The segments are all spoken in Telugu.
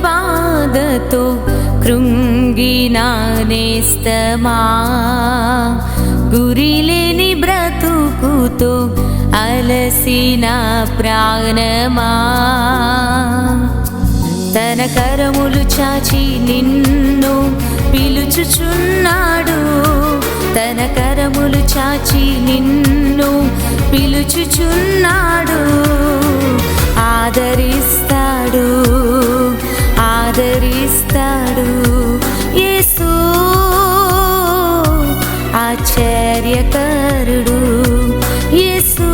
బాధతో కృంగిన నేస్తమా, గురిలేని బ్రతుకుతో అలసిన ప్రాణమా, తన కరములు చాచి నిన్ను పిలుచుచున్నాడు, తన కరములు చాచి నిన్ను పిలుచుచున్నాడు. ఆదరిస్తాడు, ఆదరిస్తాడు యేసు ఆశ్చర్యకరుడు, యేసు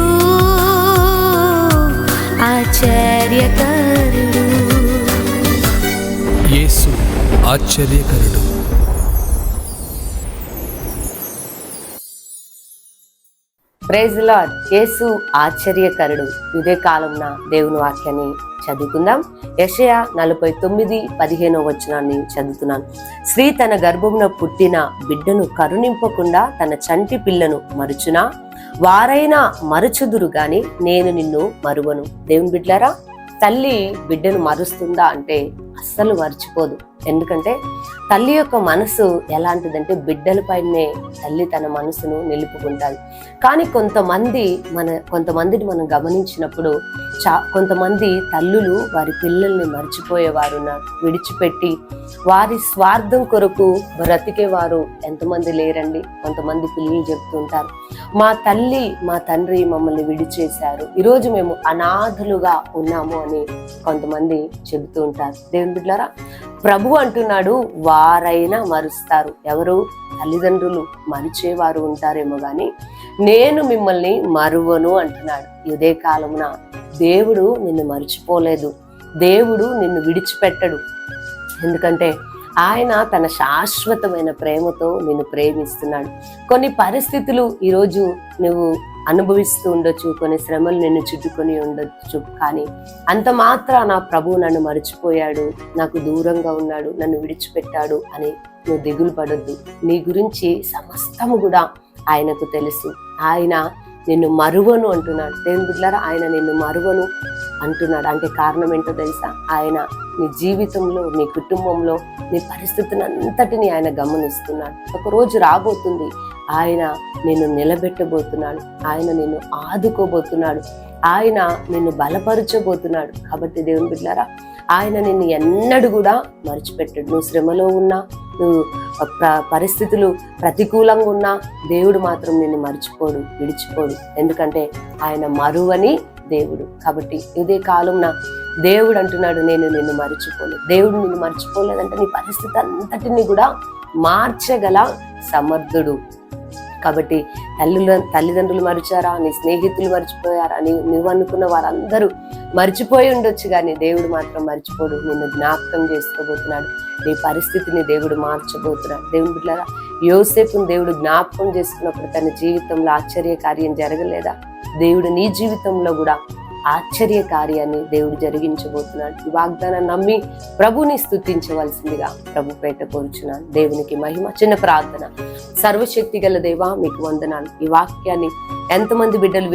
ఆశ్చర్యకరుడు, యేసు ఆశ్చర్యకరుడు. Praise the lord. యేసు ఆశ్చర్యకరుడు. ఇదే కాలంన దేవుని వాక్యాన్ని చదువుకుందాం. యెషయా 49:15 చదువుతున్నాను. స్త్రీ తన గర్భమున పుట్టిన బిడ్డను కరుణింపకుండా తన చంటి పిల్లను మరుచునా, వారైనా మరుచుదురు గాని నేను నిన్ను మరువను. దేవుని బిడ్డలారా, తల్లి బిడ్డను మరుస్తుందా అంటే అస్సలు మర్చిపోదు. ఎందుకంటే తల్లి యొక్క మనసు ఎలాంటిదంటే బిడ్డలపైనే తల్లి తన మనసును నిలుపుకుంటాది. కానీ కొంతమందిని మనం గమనించినప్పుడు కొంతమంది తల్లులు వారి పిల్లల్ని మర్చిపోయేవారు ఉన్నారు. విడిచిపెట్టి వారి స్వార్థం కొరకు బ్రతికేవారు ఎంతమంది లేరండి. కొంతమంది పిల్లలు చెప్తూ ఉంటారు, మా తల్లి మా తండ్రి మమ్మల్ని విడిచేశారు, ఈరోజు మేము అనాథలుగా ఉన్నాము అని కొంతమంది చెబుతూ ఉంటారు. దేవుని బిడ్డలారా, ప్రభు అంటున్నాడు, వారైనా మరుస్తారు. ఎవరు? తల్లిదండ్రులు మరిచేవారు ఉంటారేమో గాని నేను మిమ్మల్ని మరువను అంటున్నాడు. ఇదే కాలమున దేవుడు నిన్ను మరిచిపోలేదు, దేవుడు నిన్ను విడిచిపెట్టడు. ఎందుకంటే ఆయన తన శాశ్వతమైన ప్రేమతో నిన్ను ప్రేమిస్తున్నాడు. కొన్ని పరిస్థితులు ఈరోజు నువ్వు అనుభవిస్తూ ఉండొచ్చు, కొన్ని శ్రమలు నిన్ను చుట్టుకొని ఉండొచ్చు. కానీ అంత మాత్రాన ప్రభువు నన్ను మర్చిపోయాడు, నాకు దూరంగా ఉన్నాడు, నన్ను విడిచిపెట్టాడు అని నువ్వు దిగులు పడొద్దు. నీ గురించి సమస్తము కూడా ఆయనకు తెలుసు. ఆయన నిన్ను మరువను అంటున్నాడు. దేవుని బిడ్డలారా, ఆయన నిన్ను మరువను అంటున్నాడు. అంటే కారణం ఏంటో తెలుసా? ఆయన నీ జీవితంలో, నీ కుటుంబంలో, నీ పరిస్థితిని అంతటిని ఆయన గమనిస్తున్నాడు. ఒకరోజు రాబోతుంది, ఆయన నిన్ను నిలబెట్టబోతున్నాడు, ఆయన నిన్ను ఆదుకోబోతున్నాడు, ఆయన నిన్ను బలపరచబోతున్నాడు. కాబట్టి దేవుని బిడ్డలారా, ఆయన నిన్ను ఎన్నడూ కూడా మర్చిపెట్టాడు. నువ్వు శ్రమలో ఉన్నా, నువ్వు పరిస్థితులు ప్రతికూలంగా ఉన్నా దేవుడు మాత్రం నిన్ను మర్చిపోడు, విడిచిపోడు. ఎందుకంటే ఆయన మరువని దేవుడు. కాబట్టి ఇదే కాలంన దేవుడు అంటున్నాడు, నేను నిన్ను మర్చిపోలేదు. దేవుడు నిన్ను మర్చిపోలేదంటే నీ పరిస్థితి అంతటిని కూడా మార్చగల సమర్థుడు. కాబట్టి తల్లిదండ్రులు మరిచారా, నీ స్నేహితులు మర్చిపోయారా, నువ్వు అనుకున్న వారందరూ మర్చిపోయి ఉండొచ్చు, కానీ దేవుడు మాత్రం మర్చిపోడు. నిన్ను జ్ఞాపకం చేసుకోబోతున్నాడు, నీ పరిస్థితిని దేవుడు మార్చబోతున్నాడు. దేవుని బిడ్డలారా, యోసేపును దేవుడు జ్ఞాపకం చేసుకున్నప్పుడు తన జీవితంలో ఆశ్చర్య కార్యం జరగలేదా? దేవుడు నీ జీవితంలో కూడా ఆశ్చర్య కార్యాన్ని దేవుడు జరిగించబోతున్నాడు. ఈ వాగ్దానాన్ని నమ్మి ప్రభుని స్తుతించవలసిందిగా ప్రభు పేట కోరుచున్నాను. దేవునికి మహిమ. చిన్న ప్రార్థన. సర్వశక్తి గల దేవా, మీకు వందనాలు. ఈ వాక్యాన్ని ఎంతమంది బిడ్డలు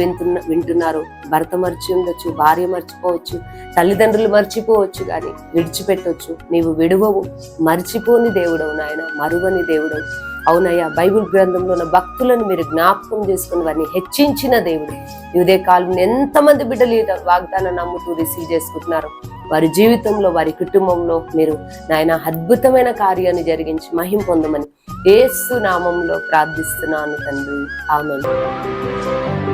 వింటున్నారు? భర్త మర్చి ఉండొచ్చు, భార్య మర్చిపోవచ్చు, తల్లిదండ్రులు మర్చిపోవచ్చు, కానీ విడిచిపెట్టవచ్చు. నీవు విడువవు, మర్చిపోని దేవుడవు నాయన, మరువని దేవుడవు. అవునయ్యా, బైబిల్ గ్రంథంలో ఉన్న భక్తులను మీరు జ్ఞాపకం చేసుకుని వారిని హెచ్చించిన దేవుడు. ఇదే కాలంలో ఎంతమంది బిడ్డలు ఈ వాగ్దానం నమ్ముతూ రిసీవ్ చేసుకుంటున్నారు, వారి జీవితంలో, వారి కుటుంబంలో మీరు నాయన అద్భుతమైన కార్యాన్ని జరిగించి మహిమ పొందమని యేసు నామంలో ప్రార్థిస్తున్నాను తండ్రి. ఆమేన్.